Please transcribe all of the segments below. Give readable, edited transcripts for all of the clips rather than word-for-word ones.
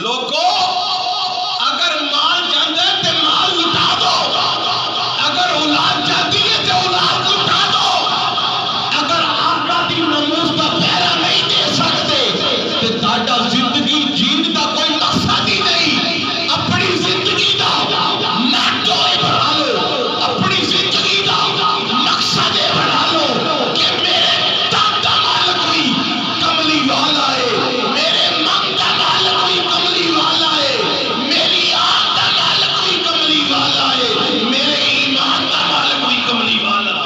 لوگو اگر مال جاندے تے مال لٹا دو، اگر اولاد جاتی ہے تے اولاد لٹا دو، اگر آقا دی ناموس دا پہرا نہیں دے سکتے تے تہاڈا زندگی جین دا کوئی مقصد ہی نہیں۔ اپنی زندگی دا موٹو بنا لو، اپنی زندگی دا مقصد بنا لو کہ میرے تن دا مالک بھی کملی والا ہے، میرے من دا مالک بھی کملی والا ہے، میری آنکھ دا مالک بھی کملی والا ہے، میرے ایمان دا مالک بھی کملی والا ہے۔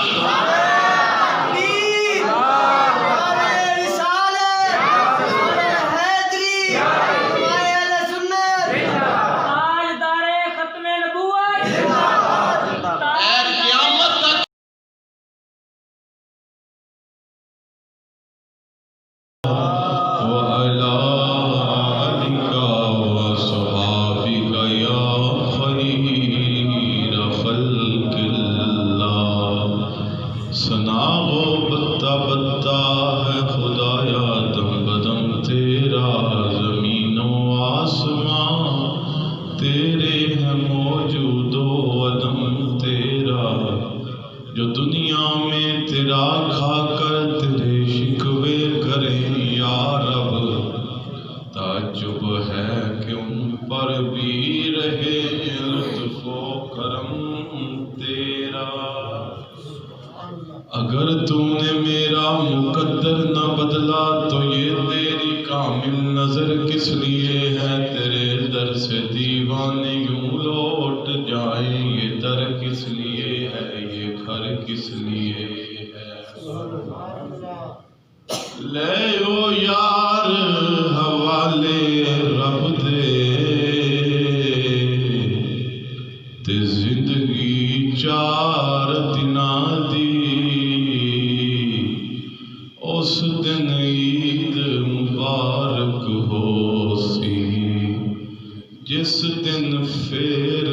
جو دنیا میں تیرا کھا کر تیرے شکوے کریں یا رب، تعجب ہے کہ ان پر بھی رہے لطف و کرم تیرا۔ اگر تو نے میرا مقدر نہ بدلا تو یہ تیری کامل نظر کس لیے ہے؟ تیرے در سے دیوانے یوں لوٹ جائیں، یہ در کس لیے ہے، یہ گھر کس لیے ہے؟ لے او یار حوالے رب دے تے زندگی چار دناں دی، اس دن عید مبارک ہو سی جس دن پھر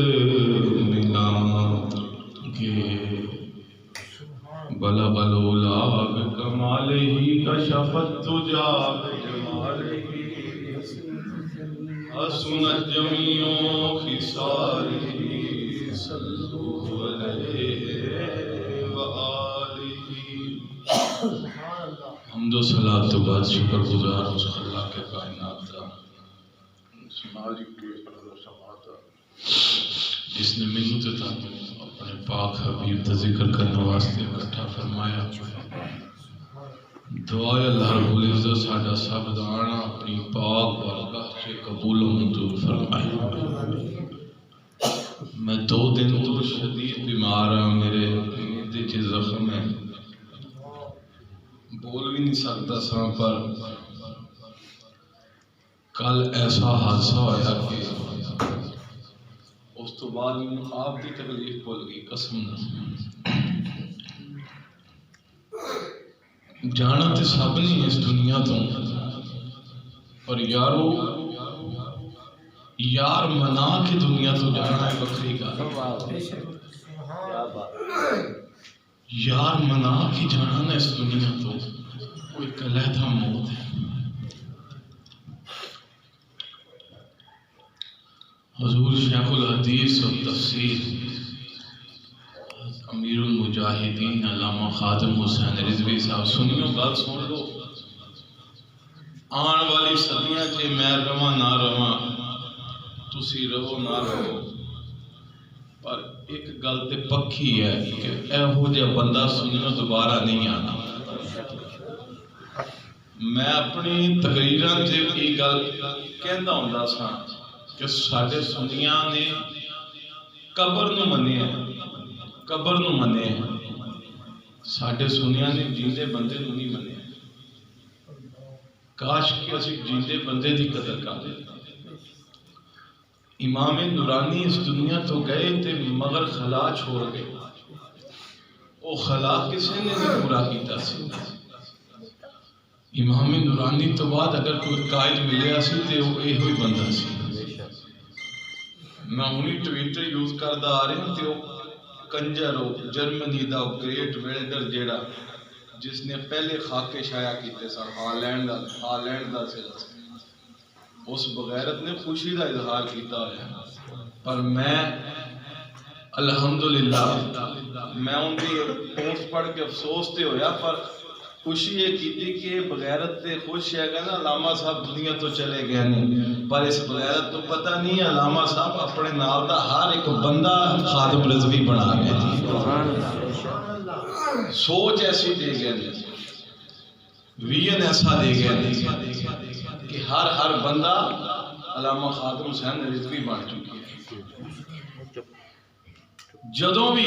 ملیں گے۔ بلا بلولا بکمالہ کشف الدجا بجمالہ، حسنت جمیع خصالہ، صلو علیہ وآلہ۔ حمد و صلاۃ و بعد شکر گزار اس اللہ کے کائنات دا جس نے منت تک اپنے پاک حبیب کا ذکر کرنے واسطے اکٹھا فرمایا۔ دعائے اللہ رب العزت ساڈا سب دا آنا اپنی پاک بارگاہ سے قبول و منظور فرمائے۔ میں 2 دن تو شدید بیمار ہوں، میرے معدے چ زخم ہے، بول بھی نہیں سکتا سا، پر کل ایسا حادثہ ہوا کہ اس تو بعد آپ کی تکلیف بھول گئی، قسم جانا تو سب نہیں اس دنیا تو، اور یارو یار منا کے دنیا تو جانا ہے بکری کا، یار منا کے جانا نا اس دنیا تو وہ ایک علیحدہ موت ہے۔ حضور شیخ الحدیث و تفسیر امیر المجاہدین علامہ خادم حسین رضوی صاحب، سنیو بات سن لو، آن والی صدیاں چے میں رواں نہ رواں، تسی رہو نہ رہو، پر ایک گل تے پکی ہے کہ ایہو جہا بندہ سنیو دوبارہ نہیں آنا۔ میں اپنی تقریراں چ یہ گل کہندا ہوندا سا کہ ساڈے سنیاں نے قبر نو منیا، قبر نو منیا، ساڈے سنیاں نے جیندے بندے نو نہیں منیا۔ کاش کہ اسی جیندے بندے دی قدر کر لیں۔ امام نورانی اس دنیا تو گئے تے مگر خلا چھوڑ گئے، وہ خلا کسی نے نہیں پورا کیتا سی۔ امام نورانی تو بعد اگر کوئی قائد ملیا سی تے وہ یہ ہوئی بندہ سی۔ میں انہی ٹویٹر یوز کردہ آ رہے ہیں تے وہ کنجر ہو جرمنی دا گریٹ ویلڈر جیڑا جس نے پہلے خاکے شائع کیتے سن، ہالینڈ دا اس بغیرت نے خوشی کا اظہار کیتا ہے، پر میں الحمدللہ میں ان کی پوسٹ پڑھ کے افسوس تے ہویا، پر خوشی یہ کی کہ بغیرت تے خوش ہے کہ نا علامہ صاحب دنیا تو چلے گئے نہیں، پر اس بغیرت تو پتہ نہیں ہے علامہ صاحب اپنے نال دا ہر ایک بندہ خادم رضوی بنا گئے تھی، سوچ ایسی دے گئے، ویژن ایسا دے گئے کہ ہر بندہ علامہ خادم حسین رضوی بن چکی ہے۔ جدوں بھی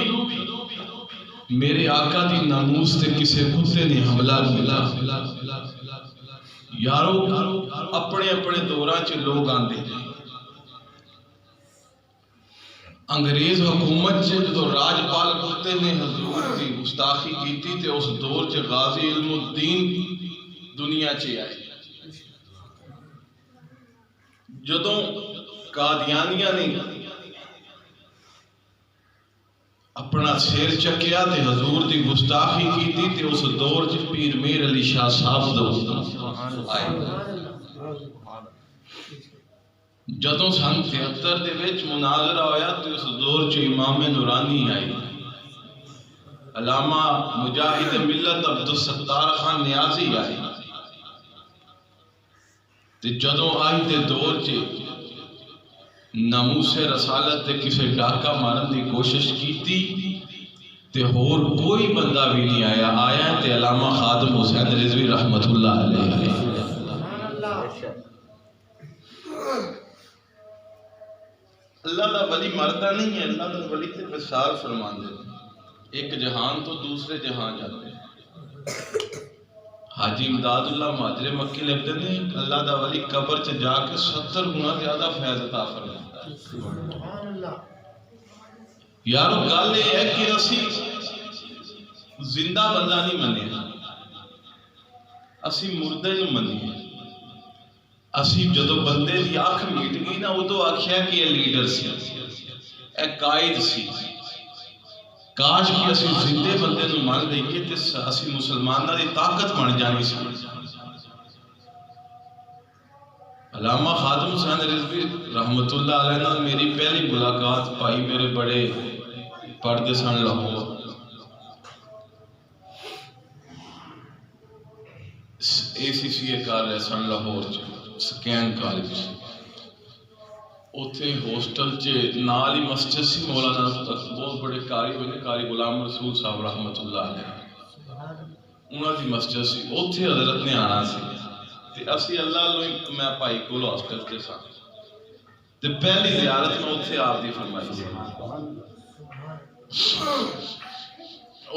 میرے آقا دی ناموس تے کسے کتے نے حملہ کیا، یارو اپنے اپنے دوراں چ لوگ آندے، انگریز حکومت چ جدو راجپال کتے نے حضور کی گستاخی کیتی تے اس دور چ غازی علم الدین دنیا چ آئے، جدو قادیانیاں نے اپنا سیر چکیا تے حضور دی گستاخی کیتی تے اس دور چ پیر میر علی شاہ صاحب دو آئے، جدوں سن 73 دے وچ مناظرہ ہویا تے اس دور چ امام نورانی آئی، علامہ مجاہد ملت عبدالستار خان نیازی آئی، تے جدوں آئی تے دور چ ناموس رسالت تے کسے ڈاکہ مارن دی کوشش کیتی تے ہور کوئی بندہ بھی نہیں آیا تے علامہ خادم حسین رضوی رحمت اللہ علیہ۔ اللہ دا ولی مردہ نہیں ہے، اللہ دا ولی تے وصال فرمان دے، ایک جہان تو دوسرے جہان جاتے ہیں۔ حاجی امداد اللہ مہاجر مکی لکھتے ہیں اللہ دا ولی قبر چ جا کے 70 گنا زیادہ فیض عطا فرماتا ہے۔ یارو گل یہ ہے کہ اسی زندہ بندہ نہیں منیا، اسی مردے نو منیا، اسی جدو بندے دی آنکھ میٹ گئی نا ادو آکھیا کہ یہ لیڈر سی، اے قائد سی، کاش کہ اسی زندے بندے نو مان لئیے تے اسی مسلماناں دی طاقت بن جانی سی۔ علامہ خادم حسین رضوی رحمت اللہ علیہ نال میری پہلی ملاقات پائی میرے بڑے پردے سن لاہور، ACCA کر رہے سن لاہور سکین کالج، اتھے ہاسٹل چ نال ہی مسجد سی، مولانا بہت بڑے قاری ہوئے قاری غلام رسول صاحب رحمت اللہ علیہ، انہاں دی مسجد سی، اتھے حضرت نے آنا سی تے اسی اللہ لوئی میں پائی کول ہاسٹل تے سا تے پہلی زیارت میں اتھے آپ دی فرمائی سی۔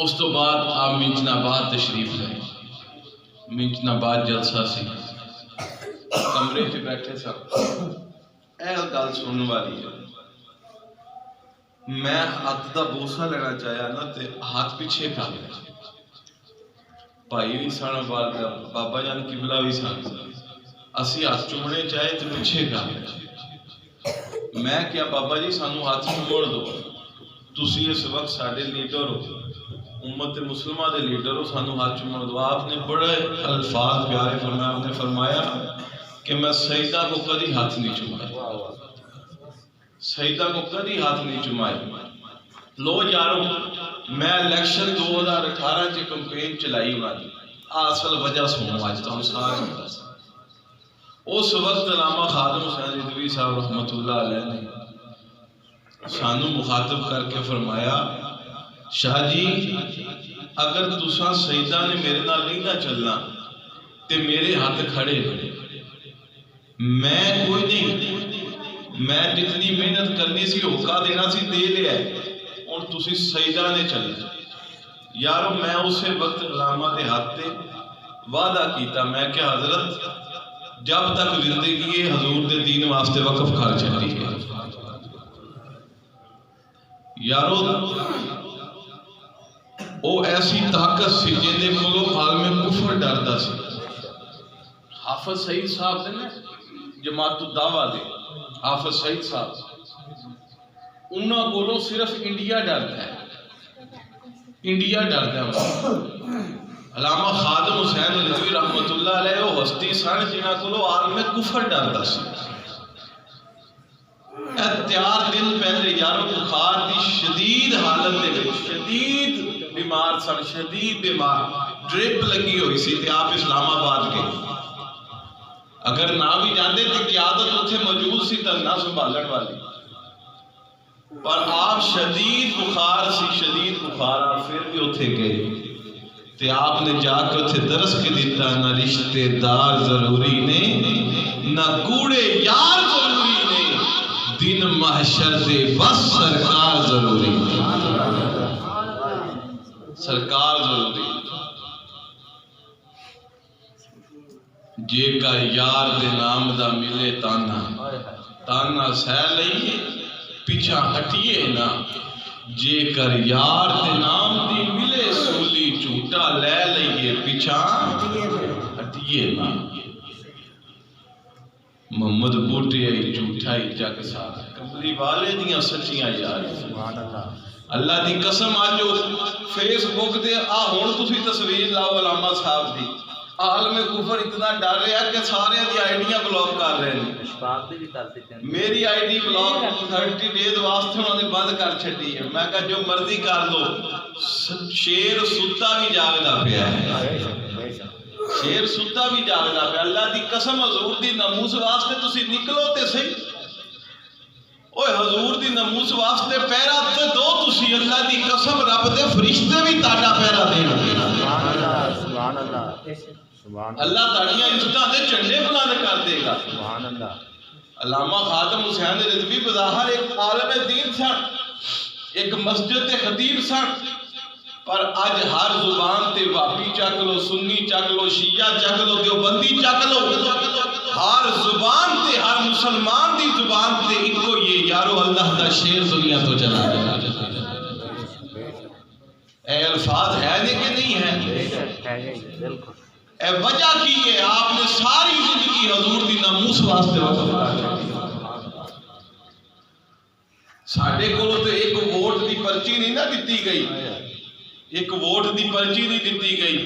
اس تو بعد آپ منچن آباد تشریف لائے، منچن آباد جلسہ سی، کمرے تے بیٹھے سا، اے گل سننے والی ہے، میں ہاتھ دا بوسا لینا چاہیا نا تے ہاتھ پیچھے کر لیا، بھائی بھی سن بابا جان قبلہ بھی سن، اسی ہاتھ چومنے چاہے تے پیچھے کر لیا، میں کیا بابا جی سانو ہاتھ موڑ دو، تسی اس وقت ساڈے لیڈر ہو، امت مسلمہ دے لیڈر ہو، سانو ہاتھ موڑ دو۔ آپ نے بڑے الفاظ پیارے فرمایا، آپ نے فرمایا کہ میں سیدہ کو کدی ہاتھ نہیں چمائی، سیدہ کو کدی ہاتھ نہیں چمائی۔ لو یارو میں الیکشن 2018 چ کمپین چلائی والی، اصل وجہ سنو آج تو ہم سارے اس وقت علامہ خادم حسین رضوی صاحب رحمت اللہ علیہ نے سانو مخاطب کر کے فرمایا، شاہ جی اگر تساں سیدہ نے میرے نال نہیں نہ چلنا تے میرے ہاتھ کھڑے، میں کوئی نہیں، میں جتنی محنت کرنی سی حکا دینا سی دے لیا ہے، اور تسی سیدہ نے چلنا۔ یارو میں اسے وقت علامہ دے ہاتھ تے وعدہ کیتا، میں کہ حضرت جب تک زندگی حضور دے دین واسطے وقف کر چلی ہے۔ یارو او ایسی طاقت سی جندے کولو عالم کفر ڈردا سی۔ حافظ سعید صاحب نے جماعت الدعوہ دے حافظ سعید صاحب، انہاں کولوں صرف انڈیا ڈردا ہے، انڈیا ڈردا ہے، علامہ خادم حسین رضوی رحمت اللہ علیہ وہ ہستی سن جنہاں کو عالم کفر ڈردا سی. تیار دن پہلے یارو بخار دی شدید حالت دے وچ شدید بیمار سن, شدید بیمار, ڈرپ لگی ہوئی سی تے آپ اسلام آباد گئے. اگر نہ بھی جاندے تے قیادت اتنے موجود سی تے نہ سنبھالن والی, پر آپ شدید بخار سی, شدید بخار, آپ پھر بھی اتنے گئے تے آپ نے جا کے اتنے درس کے دیتا نہ رشتے دار ضروری نے نہ کوڑے یار ضروری نے, دن محشر دے بس سرکار ضروری نے, سرکار ضروری. جے کر یار دے نام دا ملے تانا, تانا سہ لئیے پیچھا ہٹیے نا, جے کر یار دے نام دی ملے سولی جھوٹا لے لئیے پیچھا ہٹیے نا. محمد بوٹے آئی جھوٹا ہی جگ سارا, کملی والے دیاں سچیاں یار. اللہ دی قسم آجو فیس بک دے ہون تسی تصویر لاؤ علامہ صاحب دی, عالم کفر اتنا ڈر رہا کہ سارے دی آئیڈیاں بلاک کر رہے ہیں. میری آئی ڈی بلاک 30 ڈیز واسطے انہوں نے بند کر چھٹی ہے. میں کہا جو مرضی کر لو, شیر ستا بھی جاگدا پیا ہے, شیر ستا بھی جاگدا پیا. اللہ دی قسم حضور دی ناموس واسطے تسی نکلو تے صحیح, اوے حضور دی ناموس واسطے پیرا تے دو تسی. اللہ دی قسم رب دے فرشتے بھی تاڑا پیرا دین. سبحان اللہ, سبحان اللہ, اللہ تاڑیاں عزتاں دے جھنڈے بلند کر دے گا. سبحان اللہ. علامہ خادم حسین رضوی بظاہر ایک عالم دین سن, ایک مسجد تے خطیب سن, پر اج ہر زبان تے وہابی چک لو, سنی چک لو, شیعہ چک لو, دیوبندی چک لو, ہر زبان تے ہر مسلمان دی زبان تے ایکو یہ یارو اللہ دا شیر دنیا تو چلا جائے. اے الفاظ ہے نے کہ نہیں ہے؟ اے وجہ کی ہے آپ نے ساری زندگی حضور دی ناموس واسطے وقف کر. ساڈے کولوں تے ایک ووٹ دی پرچی نہیں نہ دتی گئی, ایک ووٹ دی پرچی نہیں دتی گئی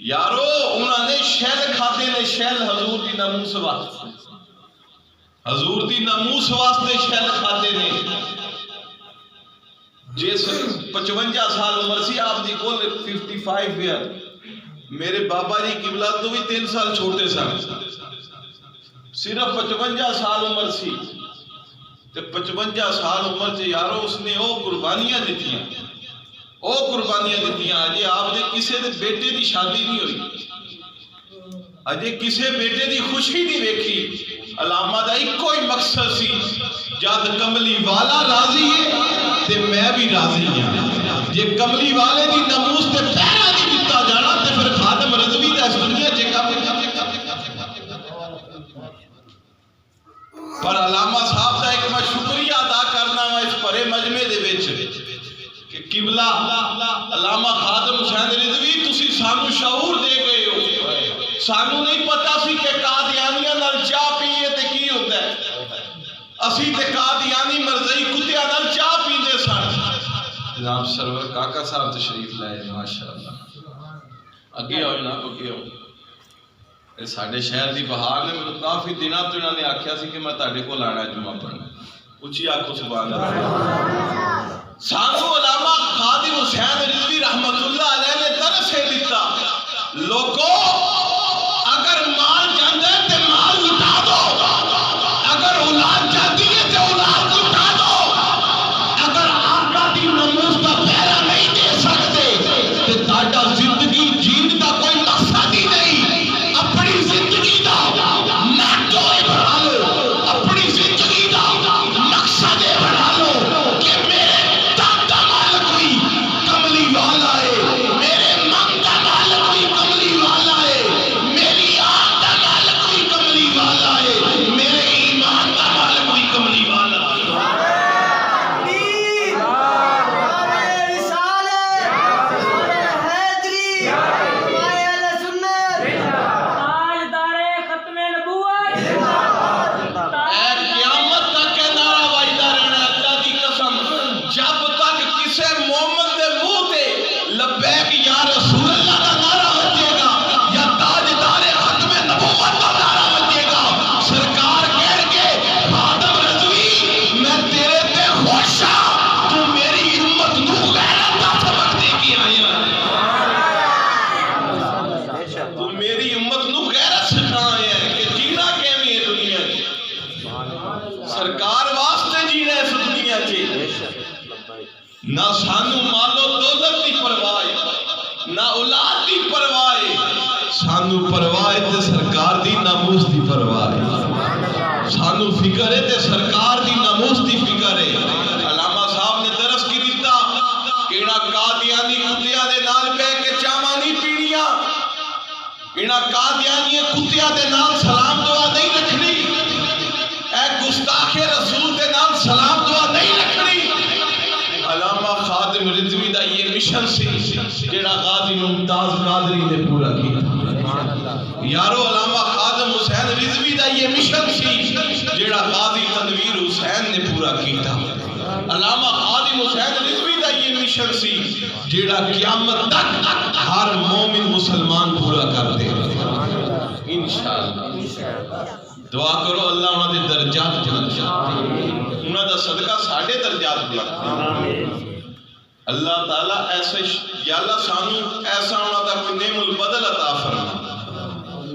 یارو. انہوں نے شیل کھاتے نے, شیل حضور دی ناموس واسطے, حضور دی ناموس واسطے شیل کھاتے نے. جس 55 سال عمر سی آپ دی کول 55 ایئر, میرے بابا جی قبلہ تو بھی 3 سال چھوٹے سن, صرف 55 سال عمر سی. تے 55 سال عمر سے یارو اس نے او قربانیاں دیتیاں, او قربانیاں دیتیاں. اجے آپ دے کسے دے بیٹے دی شادی نہیں ہوئی, اجے کسے بیٹے دی خوشی نہیں ویکھی. علامہ دا ایک ہی مقصد سی, جد کملی والا راضی ہے تے میں بھی راضی ہوں. جے کملی والے دی ناموس تے پہرا نہیں دتا جانا تے پھر خادم رضوی دا اس دنیا چ پر علامہ صاحب دا ایک میں شکریہ ادا کرنا وا اس بڑے مجمع دے وچ کہ قبلہ علامہ خادم حسین رضوی تسی سانو شعور دے گئے ہو. سانو نہیں پتا سی کہ قادیانیاں نال چاہ پیئے تے کی ہوتا ہے. اسی تے قادیانی مرزائی کتیاں نال چاہ پیندے سن. جناب سرور کاکا صاحب تشریف لائے, ماشاءاللہ. اگے آؤ جناب, اگے آؤ. ساڈے شہر دی بہار نے مجھے کافی دنوں تو انہوں نے آکھیا سی کہ میں تہاڈے کول آنا ہے جمعہ پڑھنا. اچھی آکھو سبحان اللہ. سانو علامہ خادم حسین رضوی رحمت اللہ علیہ نے درس دیتا, لوگو اگر مال جاندے تے مال لٹا دو, اگر اولاد جاندی ہے تے اولاد لٹا دو, اگر آقا دی ناموس دا پہرا نہیں دے سکتے تے تہاڈا زندگی جین دا کوئی مقصد ہی نہیں. اپنی زندگی دا ماتو بنا لو, اپنی زندگی دا مقصد بنا لو کہ میرے دادا مالک بھی کملی والا ہے, میرے ماں دا مالک بھی کملی والا ہے, نہ سانو مالو دولت دی پرواہ نہ اولاد دی پرواہ سانو پرواہ تے سرکار دی ناموس دی پرواہ سانو فکر ہے تے سرکار دی ناموس دی فکر ہے علامہ صاحب نے درس کی دیتا کیڑا قادیانی کتیاں دے نال بہ کے چاواں نہیں پینیاں کیڑا قادیانی کتیاں دے نال سلام دعا نہیں رکھنی اے گستاخ رسول دے نال سلام دعا نہیں رکھنی علامہ خادم رضوی دا یہ مشن سی جیڑا غازی ممتاز قادری نے پورا کیا یارو علامہ خادم حسین رضوی دا یہ مشن سی جیڑا غازی تنویر حسین نے پورا کیا علامہ خادم حسین رضوی دا یہ مشن سی جیڑا قیامت تک ہر مومن مسلمان پورا کر دے انشاءاللہ دعا کرو اللہ انہاں دے درجات بلند کرے انہاں دا صدقہ ساڈے درجات بلند اللہ تعالیٰ ایسے یا اللہ سانو ایسا انہاں دا کوئی نعم البدل عطا فرما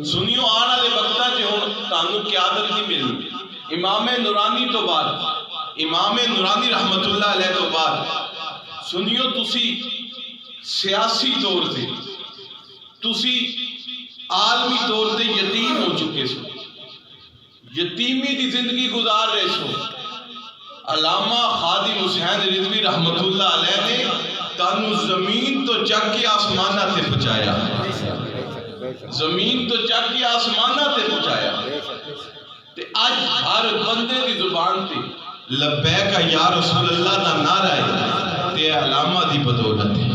سنیو آنا دے وقتاں چ ہن تانوں قیادت نہیں ملنی امام نورانی تو بعد امام نورانی رحمت اللہ علیہ تو بعد سنیو تسی سیاسی طور تے تسی عالمی طور تے یتیم ہو چکے سو یتیمی دی زندگی گزار رہے سو علامہ خادم حسین رضوی رحمت اللہ علیہ نے تانوں زمین تو چک کے آسمانہ تے پہنچایا زمین تو چک کے آسمانہ تے پہنچایا تے آج ہر بندے دی زبان تے لبیک یا رسول اللہ دا نعرہ ہے تے علامہ دی بدولت ہے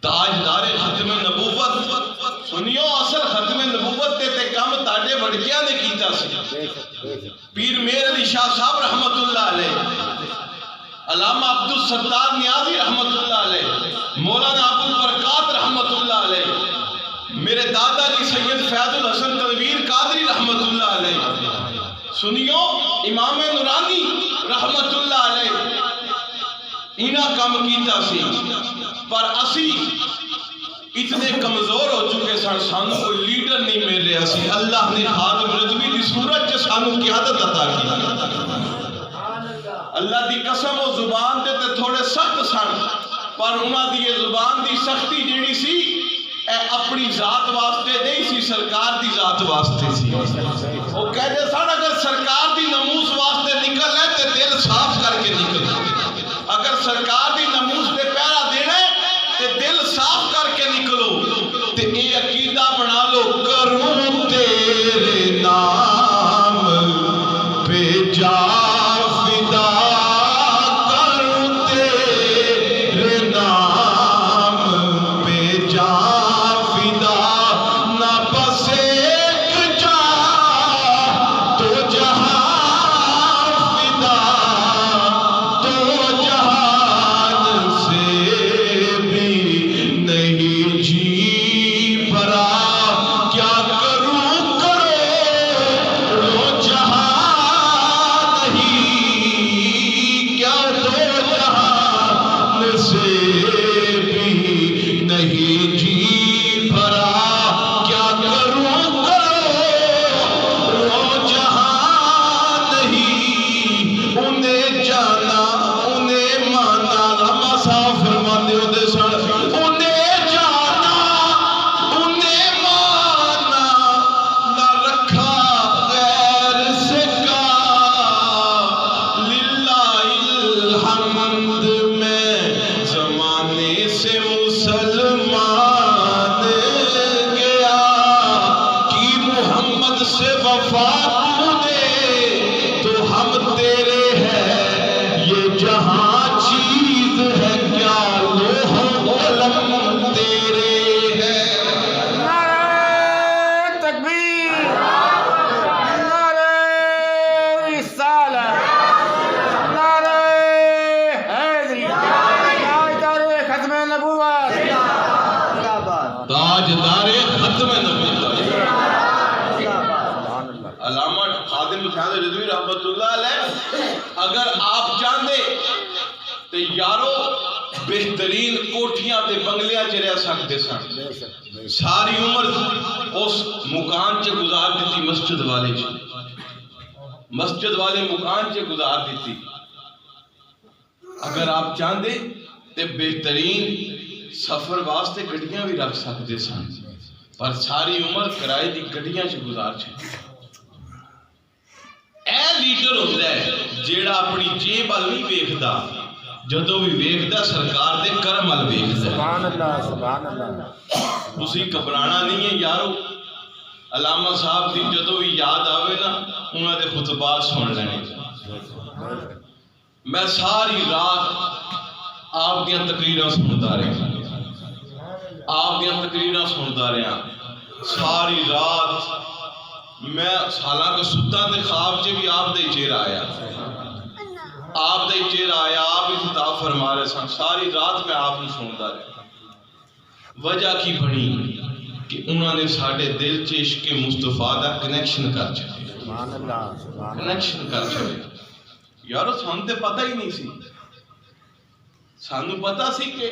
تاجدار ختم نبوت سنیو اصل ختم نبوت تے کم تاڑے وڑکیاں نے کیتا سی پیر میر علی شاہ صاحب رحمت اللہ علیہ علامہ عبد الستار نیازی رحمت اللہ علیہ مولانا ابو البرکات رحمت اللہ علیہ میرے دادا جی سید فیض الحسن تنویر قادری رحمت اللہ علیہ سنیو امام نورانی رحمت اللہ علیہ انہاں کم کیتا سی پر اسی اتنے کمزور ہو چکے سن سانو کوئی لیڈر نہیں مل رہا سی اللہ نے خادم رضوی دی صورت چ سانو قیادت عطا کی اللہ دی قسم و زبان دے تے تھوڑے سخت سن پر انہاں دی یہ زبان دی سختی جیڑی سی اے اپنی ذات واسطے نہیں سی سرکار دی ذات واسطے سی وہ کہتے سن اگر سرکار دی ناموس واسطے نکل ہے تے دل صاف کر کے نکل اگر سرکار دی ناموس دے پیرا دینے تے دل صاف کر کے نکلو تے اے عقیدہ بنا لو کروں تیرے نام پہ جا فدا کروں تیرے نام پہ جا فدا نہ بس ایک جا تو جہاں فدا تو جہان سے بھی نہیں جی بھرا کیا کروں کرو لو جہاں نہیں کیا دو جہان سے بھی نہیں جی بھرا کیا کروں کرو لو جہاں نہیں انہیں جانا انہیں مانا علامہ صاحب فرماتے ہوتے سن انہیں جانا انہیں مانا نہ رکھا غیر سے کا للہ الحمد میں زمانے سے مسلمان گیا کہ محمد سے وفا تو نے تو ہم تیرے ہیں یہ جہاں چیز ہے کیا لوح و قلم تیرے ہے نعرہ تکبیر نعرہ رسالت نعرہ حیدری تاجدار ختم نبوت تاجدار ختم نبوت علامہ خادم حسین رضوی رحمت اللہ علیہ اگر آپ چاہتے تو یارو بہترین کوٹھیاں تے بنگلیاں چ رہ سکتے سن ساری عمر اس مکان چ گزار دیتی مسجد والے مکان چ گزار دیتی اگر آپ چاہتے تے بہترین سفر واسطے گڈیاں بھی رکھ سکتے سن، پر ساری عمر کرائے دی گڈیاں چ گزار چھڈی۔ اے لیڈر ہوتا ہے جیڑا اپنی جیب ول نہیں ویکھدا، جدوں بھی ویکھدا سرکار دے کرم ول ویکھدا۔ سبحان اللہ سبحان اللہ۔ تسی گھبرانا نہیں ہے یارو، علامہ صاحب دی جدوں بھی یاد آوے نا انہاں دے خطبات سن لینے۔ میں ساری رات آپ دیاں تقریراں سندا رہا، آپ دیاں تقریراں سندا رہا ساری رات۔ میں حالانکہ ستا تے خواب چ بھی آپ دا ہی چہرہ آیا، آپ دا ہی چہرہ آیا، آپ ہی خطاب فرما رہے سن۔ ساری رات میں آپ کو سندا رہا۔ وجہ کی بنی کہ انہوں نے ساڑھے دل چ عشق مصطفیٰ دا کنیکشن کر چھڑے، سبحان اللہ سبحان اللہ۔ کنیکشن کر چھڑے۔ یارو سانوں تے پتہ ہی نہیں سی، سانوں پتہ سی کہ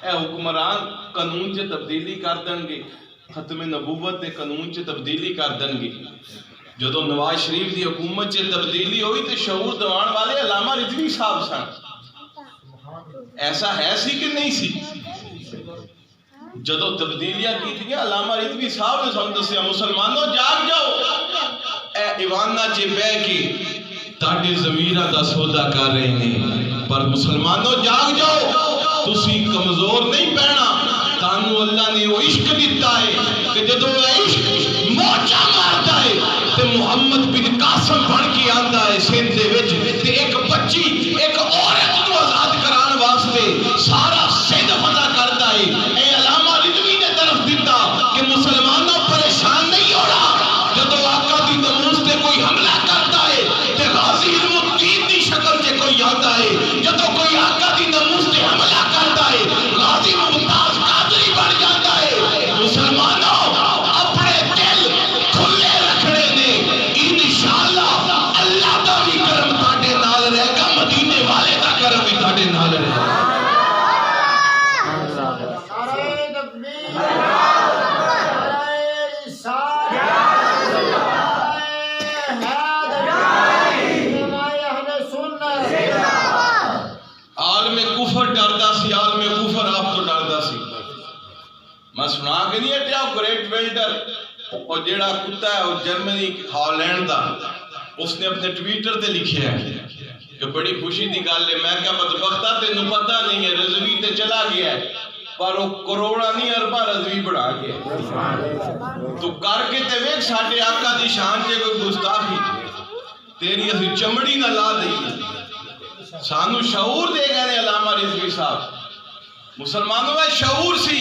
اے حکمران قانون چ تبدیلی کر دیں گے، ختم نبوت دے قانون چ تبدیلی کر دیں گے۔ جدو نواز شریف دی حکومت چ تبدیلی ہوئی تے شعور دوان والے علامہ رضوی صاحب سن۔ ایسا ہے سی کہ نہیں سی؟ جدو تبدیلیاں کی تھی علامہ رضوی صاحب نے سن دسیا مسلمانوں جاگ جاؤ، اے ایوانہ چ بہ کے تاڈے ضمیراں دا سودا کر رہے ہیں، پر مسلمانوں جاگ جاؤ، تسی کمزور نہیں پینا۔ تانوں اللہ نے وہ عشق دیتا ہے کہ جدو عشق موچا مارتا ہے تے محمد بن قاسم بن کے آندا ہے سندھ دے وچ، تے ایک بچی ایک عورت کو آزاد کران واسطے سارا سندھ فتح کرتا ہے۔ اے علامہ رضوی نے طرف دیتا کہ مسلمانوں پریشان نہیں ہونا، جدو آقا دی ناموس تے کوئی حملہ کرتا ہے تے غازی علم الدین دی شکل تے کوئی آتا ہے، جدو کوئی آقا دی ناموس تے حملہ کرتا ہے غازی ممتاز قادری بن جاتا ہے۔ مسلمانوں اپنے دل کھلے رکھنے نے، انشاءاللہ اللہ دا بھی کرم تاڈے نال رہے گا، مدینے والے دا کرم بھی تاڈے نال رہے گا۔ عالم کفر ڈردا سی، عالم کفر آپ تو ڈردا سی۔ میں سنا کے نہیں ہٹیا گریٹ بلڈر اور جیڑا کتا ہے وہ جرمنی ہالینڈ دا، اس نے اپنے ٹویٹر تے لکھیا ہے کہ بڑی خوشی دی گل ہے، میں کیا بدبختہ تینوں پتہ نہیں ہے رضوی تے چلا گیا ہے، پر وہ کروڑا نہیں اربا رضوی بڑھا گیا۔ تو کر کے تے ویکھ ساڈے آقا دی شان تے کوئی گستاخی، تیری اسی چمڑی نہ لا دئی۔ سانو شعور دے گئے علامہ رضوی صاحب۔ مسلمانوں میں شعور سی،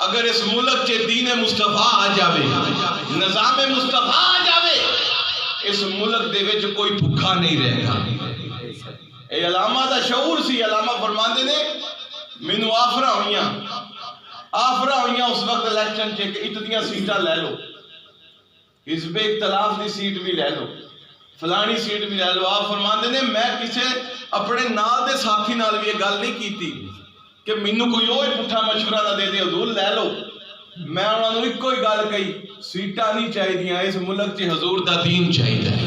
اگر اس ملک کے دین مصطفیٰ آ جاوے، نظام مصطفیٰ آ جاوے، اس ملک دے وچ کوئی بھکھا نہیں رہے گا۔ اے علامہ دا شعور سی۔ علامہ فرماندے نے مینوں آفراں ہوئیاں اس وقت الیکشن چ کہ اتنیاں سیٹاں لے لو، حزب اختلاف دی سیٹ بھی لے لو، فلانی سیٹ بھی لے لو۔ آپ فرماندے نے میں کسے اپنے نال دے ساتھی نال بھی یہ گل نہیں کیتی کہ مینوں کوئی اوہ پٹھا مشورہ نہ دے دے حضور لے لو۔ میں انہاں نوں ایک کوئی گل کہی، سیٹاں نہیں چاہیدیاں، اس ملک چ حضور دا دین چاہیدا ہے،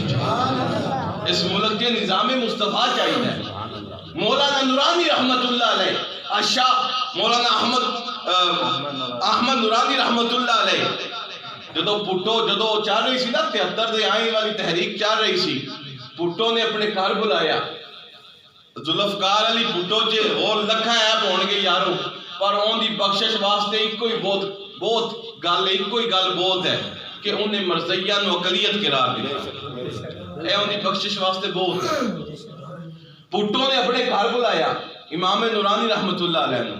اس ملک چ نظام مصطفیٰ چاہیدا ہے۔ مولانا نورانی رحمت اللہ علیہ، شاہ مولانا احمد نورانی رحمت اللہ علیہ، جدو چاہ رہی سی نا 73 دے آئین والی تحریک چاہ رہی سی، پٹو نے اپنے گھر بلایا، ذوالفقار علی پٹو چے اور لکھاں ایپ ہون گے یارو، پر اون دی بخشش واسطے ایک کوئی بہت گل بہت ہے کہ انہیں مرزیہ نو اقلیت قرار دیا، اے ان دی بخشش واسطے بہت ہے۔ پٹو نے اپنے گھر بلایا امام نورانی رحمت اللہ علیہ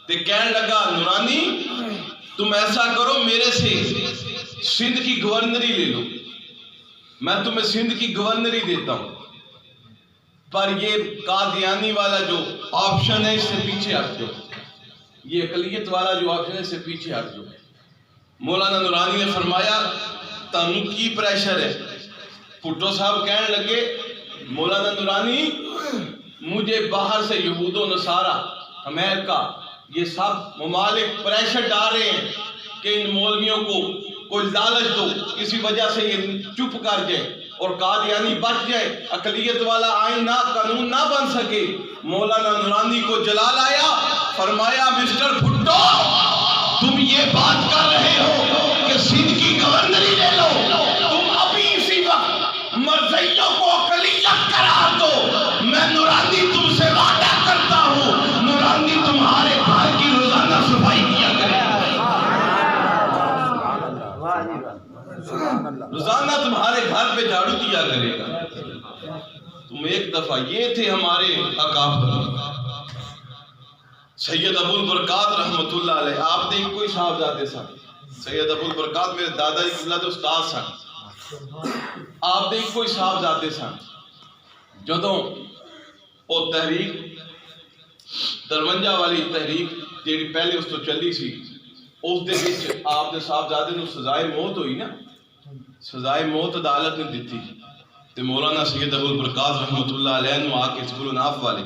تے کہنے لگا نورانی تم ایسا کرو میرے سے سندھ کی گورنری لے لو، میں تمہیں سندھ کی گورنری دیتا ہوں، پر یہ قادیانی والا جو آپشن ہے اس سے پیچھے ہٹ جاؤ، یہ اقلیت والا جو آپشن ہے اس سے پیچھے ہٹ جاؤ۔ مولانا نورانی نے فرمایا تانوں کی پریشر ہے؟ پٹو صاحب کہنے لگے مولانا نورانی مجھے باہر سے یہود و نصارہ امریکہ یہ سب ممالک پریشر ڈال رہے ہیں کہ ان مولویوں کو کوئی لالچ دو، کسی وجہ سے یہ چپ کر جائے، اور قادیانی بچ جائے، اقلیت والا آئین نہ قانون نہ بن سکے، مولانا نورانی کو جلا لایا، فرمایا مسٹر بھٹو تم یہ بات کر رہے ہو کہ سندھ کی گورنری لے لو، تم ابھی اسی وقت مرزائیوں کو اقلیت قرار دو، میں نورانی تم سے وعدہ کرتا ہوں نورانی تمہارے گھر کی روزانہ صفائی کیا کرے، روزانہ تمہارے گھر پہ جھاڑو دیا کرے گا۔ تم ایک دفعہ یہ تھے ہمارے اکابر سید ابو البرکات رحمت اللہ علیہ، آپ نے کوئی صاحبزادے سن، سید ابو البرکات میرے دادا جی قبلہ دے استاد سن، آپ نے کوئی صاحبزادے سن، جدوں وہ تحریک 53 والی تحریک جیڑی پہلے اس تو چلی سی، اس دے وچ آپ نے صاحبزادے نو سزائے موت ہوئی نا، سزائے موت عدالت نے دیتی، تے مولانا سید ابو البرکات رحمت اللہ علیہ نو آ کے سکول ناف والے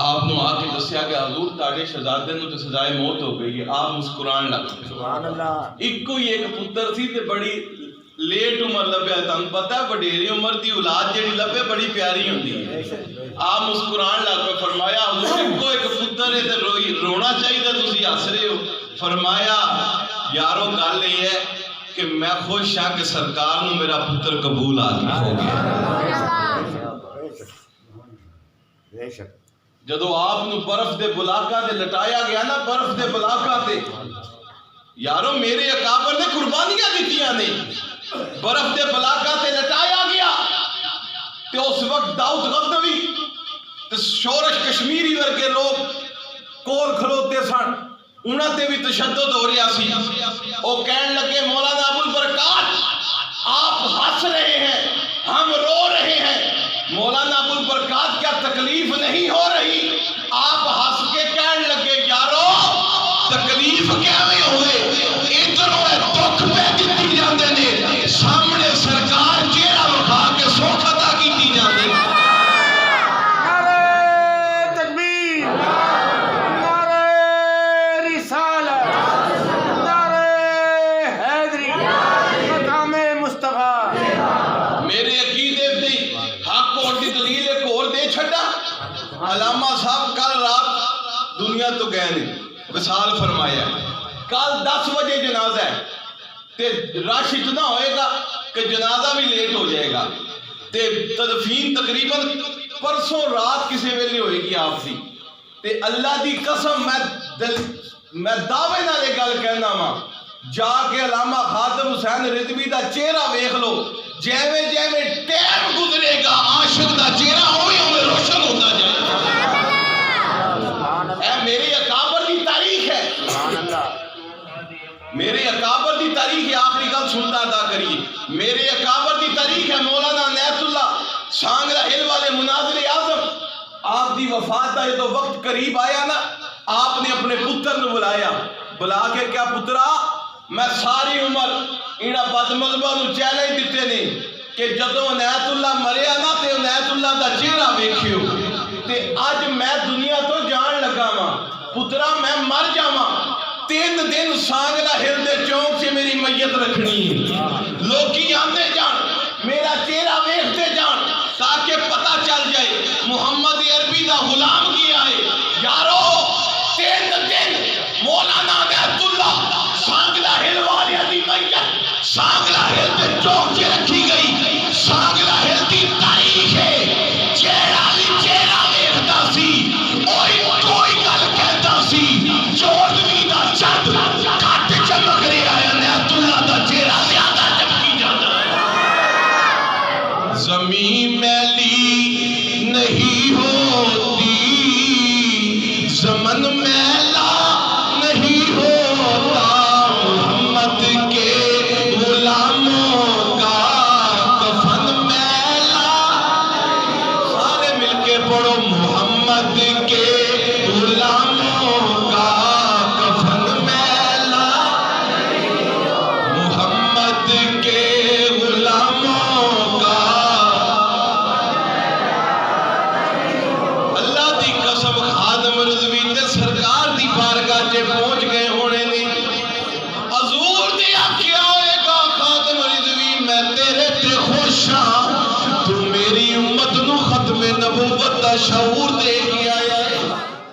آپ نو آ کے دسیا کہ حضور تاڑے شہزادے نو تے سزائے موت ہو گئی ہے، آپ مسکران لگ گئے، سبحان اللہ، ایک کوئی ایک پتر سی تے بڑی لیٹ عمر لبیا، تنگ پتہ ہے وڈیری عمر دی اولاد جیڑی لبے بڑی پیاری ہوندی ہے، آپ مسکران لگ پہ، فرمایا حضور کو ایک پتر ہے تے رونا چاہیے تسی ہس رہے ہو، فرمایا یارو گل یہ ہے کہ میں خوش ہاں کہ سرکار نو میرا پتر قبول آدمی ہو گیا، جدو آپ نو برف دے بلاکا دے لٹایا گیا نا، برف دے بلاکا دے یارو میرے اکابر نے قربانیاں دیتیاں نے، برف دے بلاکا تے لٹایا گیا، تے اس وقت داؤد غزنوی تے شورش کشمیری ورگے لوگ کول کھلوتے سن، انہاں تے بھی تشدد ہو رہا سی، وہ کہن لگے مولانا ابو البرکات آپ ہنس رہے ہیں ہم رو رہے ہیں، مولانا ابو البرکات کیا تکلیف نہیں ہو رہی؟ آپ ہنس کے کہن لگے یارو تکلیف کیا میں ہوئے، ادھروں دکھ پہ دیتی جاندے نے، سامنے سرکار چہرہ وکھا کے سوکھ عطا کیتی جاندے نے۔ نعرہ تکبیر، نعرہ رسالت، نعرہ حیدری، مقام مصطفیٰ۔ میرے عقیدے دی حق اور دی دلیل ایک اور دے چھڑا، علامہ صاحب کل رات دنیا تو گئے نہیں، وصال فرمایا کل 10 بجے جنازہ ہے، تے رش اتنا ہوئے گا کہ جنازہ بھی لیٹ ہو جائے گا، تے تدفین تقریباً پرسوں رات کسے ویلے ہوئے گی آپ دی، تے اللہ دی قسم میں دعوے نہ لے گل کہنا ماں، جا کے علامہ خاتم حسین رضوی دا چہرہ ویکھ لو، جیویں جیویں ٹائم گزرے گا عاشق دا چہرہ ہوئے ہوئے روشن ہوتا جائے گا۔ اے میرے اکابر دی تاریخ ہے، میرے اکابر دی تاریخ ہے، آخری گل سنتا ادا کریے، میرے اکابر دی تاریخ ہے، مولانا عنایت اللہ سانگرہ ہل والے مناظر اعظم، آپ دی وفات دا یہ تو وقت قریب آیا نا، آپ نے اپنے پتر نے بلایا، بلا کے کیا پترا میں ساری عمر انہا بد مذہبہ نو چیلنج دیتے نہیں کہ جدو عنایت اللہ مریا نا تے عنایت اللہ دا چہرہ ویکھیو، تے آج میں دنیا تو جان لگا ماں پترا میں مر جاواں 3 دن سانگرہ ہل دے چونک سے میری میت رکھنی ہے، لوگی آندے جان میرا چہرہ ویکھتے جان تاکہ پتہ چل جائے محمد عربی دا غلام کیا ہے، یارو 3 دن مولانا عنایت اللہ سانگرہ ہل والے دی میت سانگرہ ہل دے چونک سے رکھی گئی، سانگرہ ہل دی تاریخ ہے، چہرہ ویکھتا سی کوئی گل کہتا سی، چودھویں دا چند کٹ چمک رہا ہے، عنایت اللہ دا چہرہ زیادہ چمکی جاتا ہے۔ زمین میلی نہیں ہوتی، زمن میلا نہیں ہوتا، محمد کے غلاموں کا کفن میلا، سارے مل کے پڑھو محمد کے غلاموں کا کفن میلا، محمد کے غلاموں کا، اللہ دی قسم خادم رضوی تے سرکار دی بارگاہ چے پہنچ گئے ہونے نے، حضور دی آکھیا ہوئے گا خادم رضوی میں تیرے تے خوش ہاں، ختم نبوت دا شعور دے